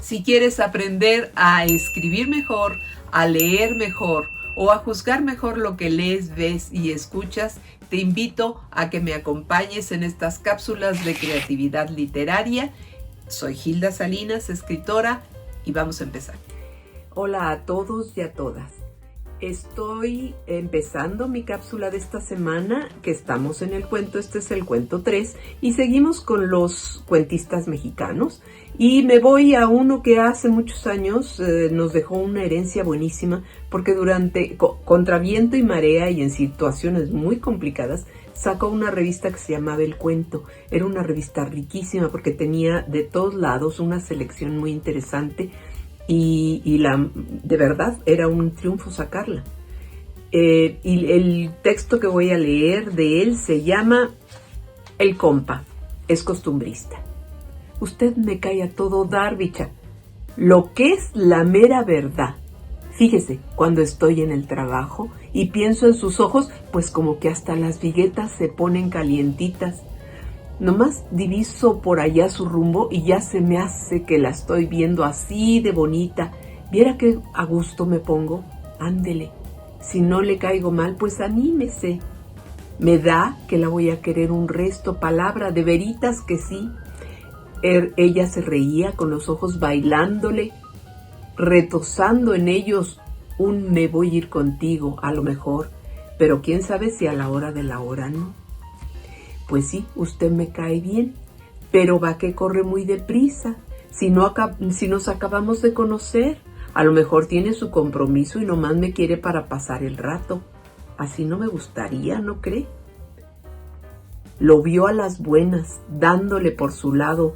Si quieres aprender a escribir mejor, a leer mejor o a juzgar mejor lo que lees, ves y escuchas, te invito a que me acompañes en estas cápsulas de creatividad literaria. Soy Gilda Salinas, escritora, y vamos a empezar. Hola a todos y a todas. Estoy empezando mi cápsula de esta semana, que estamos en el cuento, este es el cuento 3, y seguimos con los cuentistas mexicanos. Y me voy a uno que hace muchos años nos dejó una herencia buenísima, porque contra viento y marea y en situaciones muy complicadas, sacó una revista que se llamaba El Cuento. Era una revista riquísima porque tenía de todos lados una selección muy interesante. Y de verdad era un triunfo sacarla. Y el texto que voy a leer de él se llama El compa, es costumbrista. Usted me cae a todo dar, bicha. Lo que es la mera verdad. Fíjese, cuando estoy en el trabajo y pienso en sus ojos, pues como que hasta las viguetas se ponen calientitas. Nomás diviso por allá su rumbo y ya se me hace que la estoy viendo así de bonita. ¿Viera qué a gusto me pongo? Ándele. Si no le caigo mal, pues anímese. Me da que la voy a querer un resto, palabra, de veritas que sí. Ella se reía con los ojos bailándole, retozando en ellos un me voy a ir contigo, a lo mejor, pero quién sabe si a la hora de la hora no. Pues sí, usted me cae bien, pero va que corre muy deprisa. Si nos acabamos de conocer, a lo mejor tiene su compromiso y nomás me quiere para pasar el rato. Así no me gustaría, ¿no cree? Lo vio a las buenas, dándole por su lado,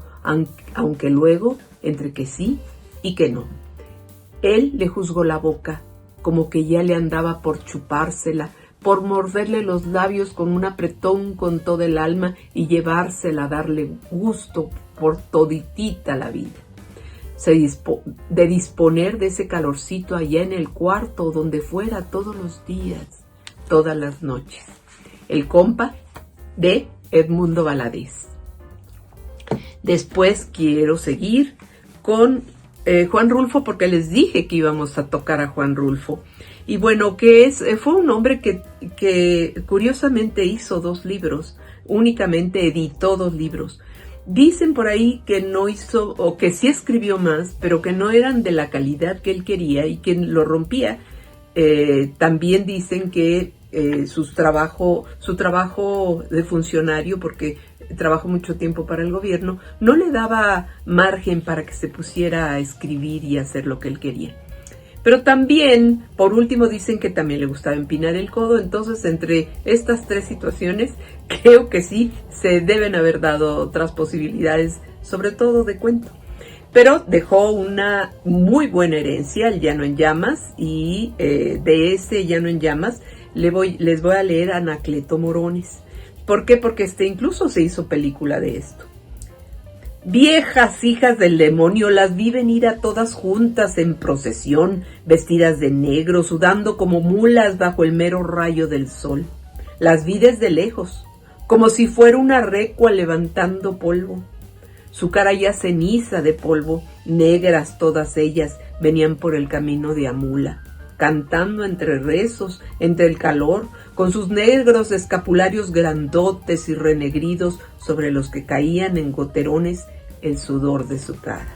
aunque luego, entre que sí y que no. Él le juzgó la boca, como que ya le andaba por chupársela, por morderle los labios con un apretón con todo el alma y llevársela a darle gusto por toditita la vida. De disponer de ese calorcito allá en el cuarto donde fuera todos los días, todas las noches. El compa de Edmundo Valadez. Después quiero seguir con Juan Rulfo, porque les dije que íbamos a tocar a Juan Rulfo. Y bueno, fue un hombre que curiosamente hizo 2 libros, únicamente editó 2 libros. Dicen por ahí que no hizo, o que sí escribió más, pero que no eran de la calidad que él quería y que lo rompía. También dicen que su trabajo de funcionario, porque trabajó mucho tiempo para el gobierno, no le daba margen para que se pusiera a escribir y hacer lo que él quería. Pero también, por último, dicen que también le gustaba empinar el codo. Entonces, entre estas 3 situaciones, creo que sí se deben haber dado otras posibilidades, sobre todo de cuento. Pero dejó una muy buena herencia, El Llano en Llamas, y de ese Llano en Llamas les voy a leer a Anacleto Morones. ¿Por qué? Porque incluso se hizo película de esto. Viejas hijas del demonio, las vi venir a todas juntas en procesión, vestidas de negro, sudando como mulas bajo el mero rayo del sol. Las vi desde lejos, como si fuera una recua levantando polvo. Su cara ya ceniza de polvo, negras todas ellas, venían por el camino de Amula, cantando entre rezos, entre el calor, con sus negros escapularios grandotes y renegridos sobre los que caían en goterones el sudor de su cara.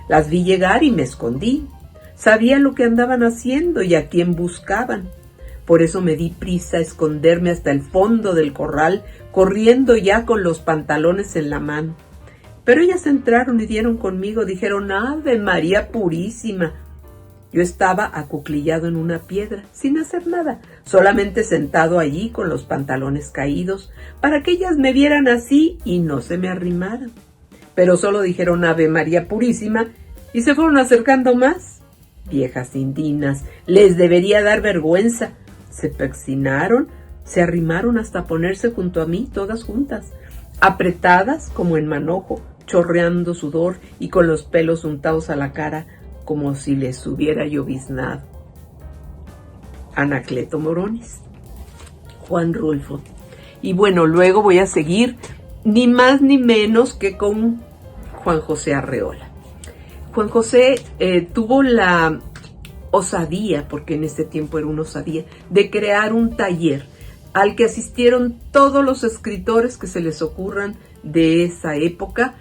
Las vi llegar y me escondí. Sabía lo que andaban haciendo y a quién buscaban. Por eso me di prisa a esconderme hasta el fondo del corral, corriendo ya con los pantalones en la mano. Pero ellas entraron y dieron conmigo, dijeron: Ave María Purísima. Yo estaba acuclillado en una piedra, sin hacer nada, solamente sentado allí con los pantalones caídos, para que ellas me vieran así y no se me arrimaran. Pero solo dijeron Ave María Purísima y se fueron acercando más. Viejas indinas, les debería dar vergüenza. Se persinaron, se arrimaron hasta ponerse junto a mí, todas juntas, apretadas como en manojo, chorreando sudor y con los pelos untados a la cara, como si les hubiera lloviznado. Anacleto Morones. Juan Rulfo. Y bueno, luego voy a seguir ni más ni menos que con Juan José Arreola. Juan José tuvo la osadía, porque en ese tiempo era una osadía, de crear un taller al que asistieron todos los escritores que se les ocurran de esa época.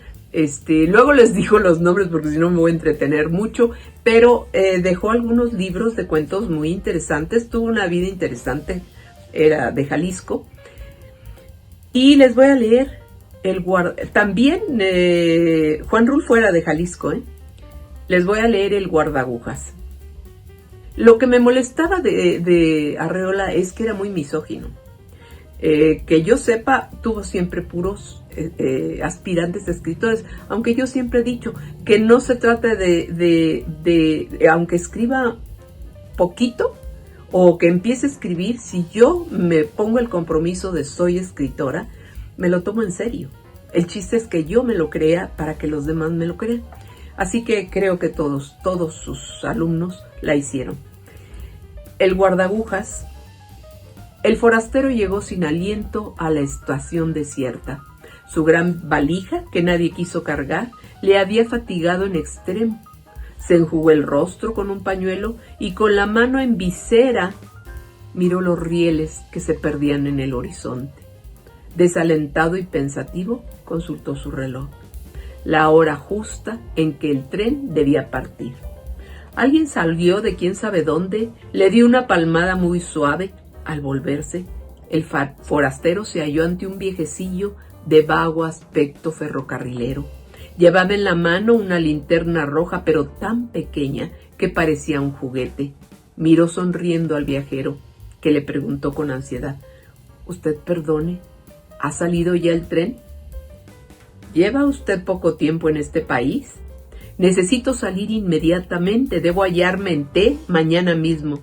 Luego les digo los nombres porque si no me voy a entretener mucho, pero dejó algunos libros de cuentos muy interesantes, tuvo una vida interesante, era de Jalisco. Y les voy a leer también Juan Rulfo era de Jalisco, les voy a leer El guardaagujas. Lo que me molestaba de Arreola es que era muy misógino. Que yo sepa, tuvo siempre puros aspirantes a escritores, aunque yo siempre he dicho que no se trata aunque escriba poquito o que empiece a escribir, si yo me pongo el compromiso de soy escritora, me lo tomo en serio. El chiste es que yo me lo crea para que los demás me lo crean. Así que creo que todos sus alumnos la hicieron. El guardaagujas. El forastero llegó sin aliento a la estación desierta. Su gran valija, que nadie quiso cargar, le había fatigado en extremo. Se enjugó el rostro con un pañuelo y con la mano en visera miró los rieles que se perdían en el horizonte. Desalentado y pensativo, consultó su reloj. La hora justa en que el tren debía partir. Alguien salió de quién sabe dónde, le dio una palmada muy suave. Al volverse, el forastero se halló ante un viejecillo de vago aspecto ferrocarrilero. Llevaba en la mano una linterna roja, pero tan pequeña que parecía un juguete. Miró sonriendo al viajero, que le preguntó con ansiedad: «Usted perdone, ¿ha salido ya el tren? ¿Lleva usted poco tiempo en este país? Necesito salir inmediatamente, debo hallarme en T mañana mismo».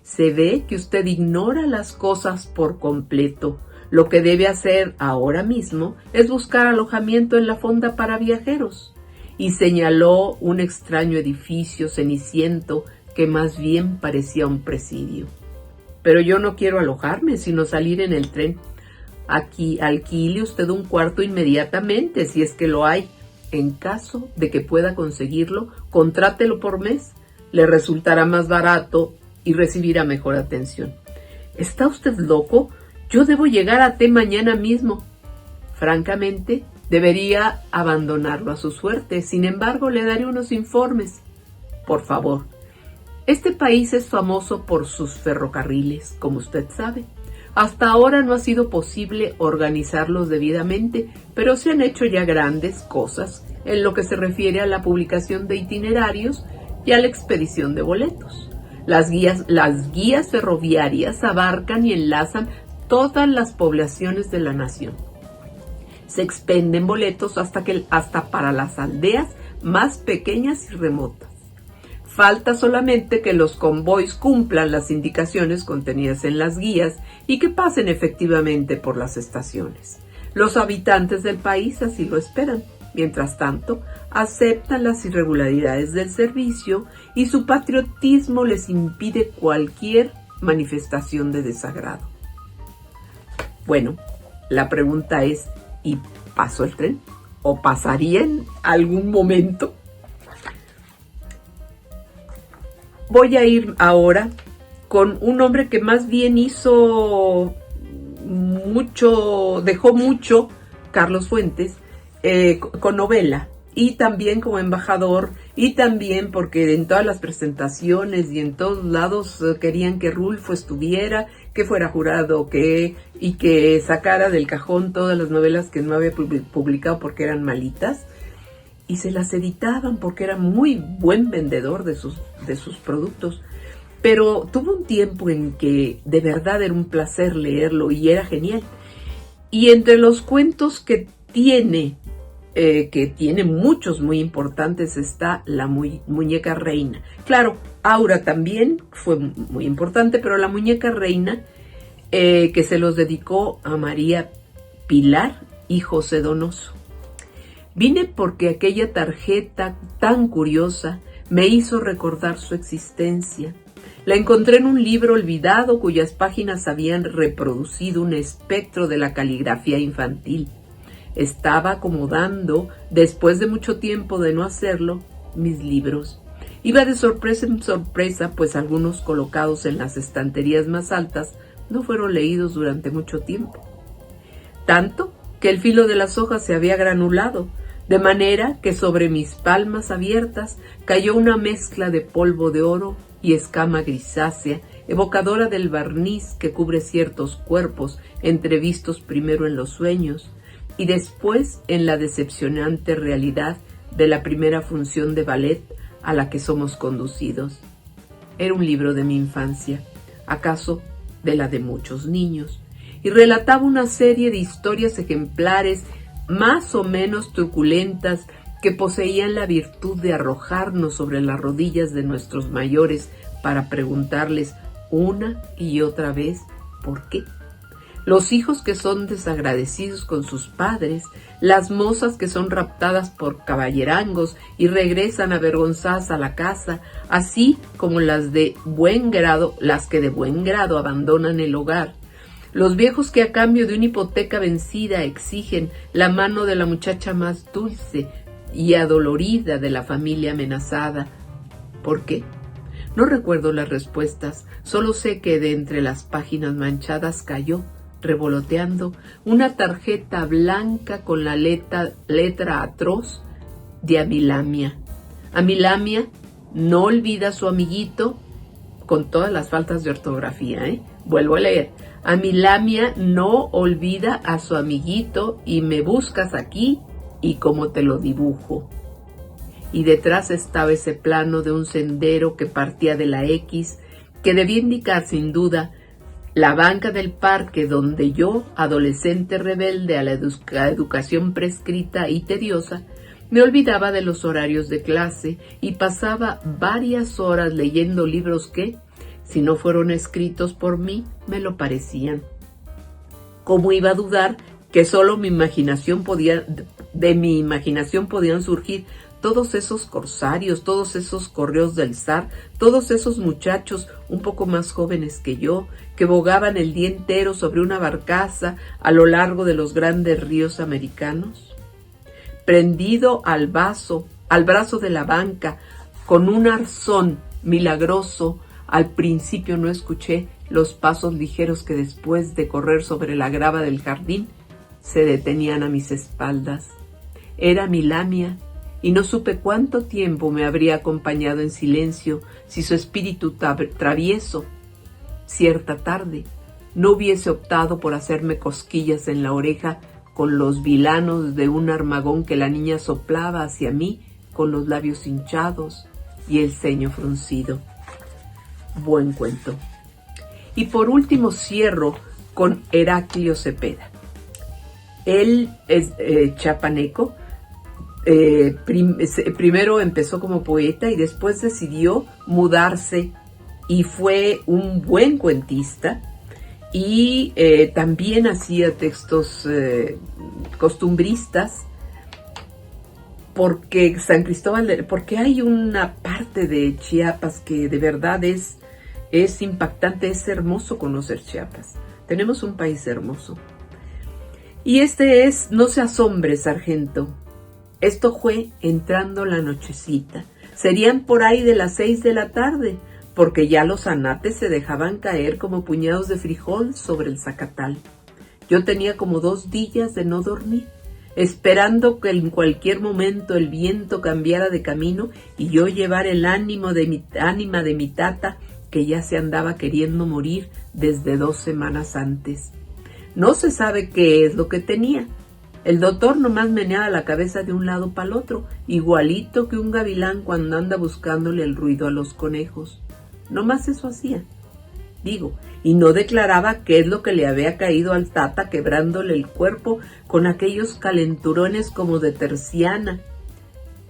Se ve que usted ignora las cosas por completo. Lo que debe hacer ahora mismo es buscar alojamiento en la fonda para viajeros. Y señaló un extraño edificio ceniciento que más bien parecía un presidio. Pero yo no quiero alojarme, sino salir en el tren. Aquí alquile usted un cuarto inmediatamente, si es que lo hay. En caso de que pueda conseguirlo, contrátelo por mes. Le resultará más barato y recibirá mejor atención. ¿Está usted loco? Yo debo llegar a T mañana mismo. Francamente, debería abandonarlo a su suerte. Sin embargo, le daré unos informes. Por favor. Este país es famoso por sus ferrocarriles, como usted sabe. Hasta ahora no ha sido posible organizarlos debidamente, pero se han hecho ya grandes cosas en lo que se refiere a la publicación de itinerarios y a la expedición de boletos. Las guías ferroviarias abarcan y enlazan todas las poblaciones de la nación. Se expenden boletos hasta para las aldeas más pequeñas y remotas. Falta solamente que los convoys cumplan las indicaciones contenidas en las guías y que pasen efectivamente por las estaciones. Los habitantes del país así lo esperan. Mientras tanto, aceptan las irregularidades del servicio y su patriotismo les impide cualquier manifestación de desagrado. Bueno, la pregunta es, ¿y pasó el tren? ¿O pasaría en algún momento? Voy a ir ahora con un hombre que más bien dejó mucho, Carlos Fuentes, con novela y también como embajador y también porque en todas las presentaciones y en todos lados querían que Rulfo estuviera, que fuera jurado y que sacara del cajón todas las novelas que no había publicado porque eran malitas y se las editaban porque era muy buen vendedor de sus productos. Pero tuvo un tiempo en que de verdad era un placer leerlo y era genial. Y entre los cuentos que tiene muchos muy importantes, está La Muñeca Reina. Claro, Aura también fue muy importante, pero La Muñeca Reina, que se los dedicó a María Pilar y José Donoso. Vine porque aquella tarjeta tan curiosa me hizo recordar su existencia. La encontré en un libro olvidado cuyas páginas habían reproducido un espectro de la caligrafía infantil. Estaba acomodando, después de mucho tiempo de no hacerlo, mis libros. Iba de sorpresa en sorpresa, pues algunos colocados en las estanterías más altas no fueron leídos durante mucho tiempo. Tanto que el filo de las hojas se había granulado, de manera que sobre mis palmas abiertas cayó una mezcla de polvo de oro y escama grisácea, evocadora del barniz que cubre ciertos cuerpos entrevistos primero en los sueños y después en la decepcionante realidad de la primera función de ballet a la que somos conducidos. Era un libro de mi infancia, acaso de la de muchos niños, y relataba una serie de historias ejemplares más o menos truculentas que poseían la virtud de arrojarnos sobre las rodillas de nuestros mayores para preguntarles una y otra vez ¿por qué? Los hijos que son desagradecidos con sus padres, las mozas que son raptadas por caballerangos y regresan avergonzadas a la casa, así como las que de buen grado abandonan el hogar. Los viejos que a cambio de una hipoteca vencida exigen la mano de la muchacha más dulce y adolorida de la familia amenazada. ¿Por qué? No recuerdo las respuestas, solo sé que de entre las páginas manchadas cayó, revoloteando, una tarjeta blanca con la letra atroz de Amilamia. Amilamia no olvida a su amiguito, con todas las faltas de ortografía, Vuelvo a leer. Amilamia no olvida a su amiguito y me buscas aquí y como te lo dibujo. Y detrás estaba ese plano de un sendero que partía de la X, que debía indicar sin duda la banca del parque donde yo, adolescente rebelde a la educación prescrita y tediosa, me olvidaba de los horarios de clase y pasaba varias horas leyendo libros que, si no fueron escritos por mí, me lo parecían. ¿Cómo iba a dudar que solo de mi imaginación podían surgir todos esos corsarios, todos esos correos del zar, todos esos muchachos un poco más jóvenes que yo, que bogaban el día entero sobre una barcaza a lo largo de los grandes ríos americanos? Prendido al brazo de la banca, con un arzón milagroso, al principio no escuché los pasos ligeros que después de correr sobre la grava del jardín se detenían a mis espaldas. Era Amilamia, y no supe cuánto tiempo me habría acompañado en silencio si su espíritu travieso, cierta tarde, no hubiese optado por hacerme cosquillas en la oreja con los vilanos de un armagón que la niña soplaba hacia mí con los labios hinchados y el ceño fruncido. Buen cuento. Y por último cierro con Heraclio Cepeda. Él es chiapaneco. Primero empezó como poeta y después decidió mudarse y fue un buen cuentista y también hacía textos costumbristas porque porque hay una parte de Chiapas que de verdad es impactante, es hermoso conocer Chiapas. Tenemos un país hermoso. Y no se asombre, sargento. Esto fue entrando la nochecita. Serían por ahí de las 6 de la tarde, porque ya los anates se dejaban caer como puñados de frijol sobre el zacatal. Yo tenía como 2 días de no dormir, esperando que en cualquier momento el viento cambiara de camino y yo llevar el ánima de mi tata, que ya se andaba queriendo morir desde 2 semanas antes. No se sabe qué es lo que tenía. El doctor nomás meneaba la cabeza de un lado para el otro, igualito que un gavilán cuando anda buscándole el ruido a los conejos. Nomás eso hacía. Y no declaraba qué es lo que le había caído al tata, quebrándole el cuerpo con aquellos calenturones como de terciana.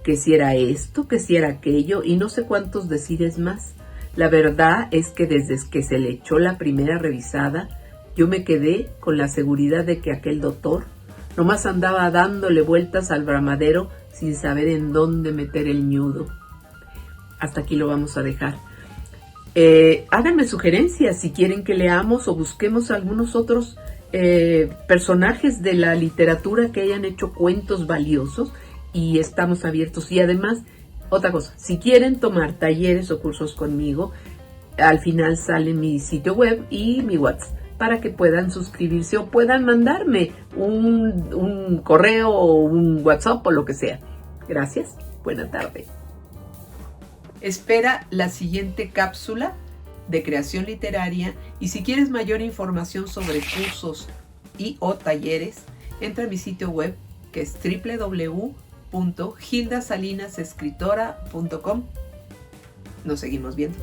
Que si era esto, que si era aquello, y no sé cuántos decires más. La verdad es que desde que se le echó la primera revisada, yo me quedé con la seguridad de que aquel doctor nomás andaba dándole vueltas al bramadero sin saber en dónde meter el ñudo. Hasta aquí lo vamos a dejar. Háganme sugerencias si quieren que leamos o busquemos algunos otros personajes de la literatura que hayan hecho cuentos valiosos y estamos abiertos. Y además, Otra cosa, si quieren tomar talleres o cursos conmigo, al final sale mi sitio web y mi WhatsApp para que puedan suscribirse o puedan mandarme un correo o un WhatsApp o lo que sea. Gracias, buena tarde. Espera la siguiente cápsula de creación literaria y si quieres mayor información sobre cursos y o talleres, entra a mi sitio web que es www.gildasalinasescritora.com. Nos seguimos viendo.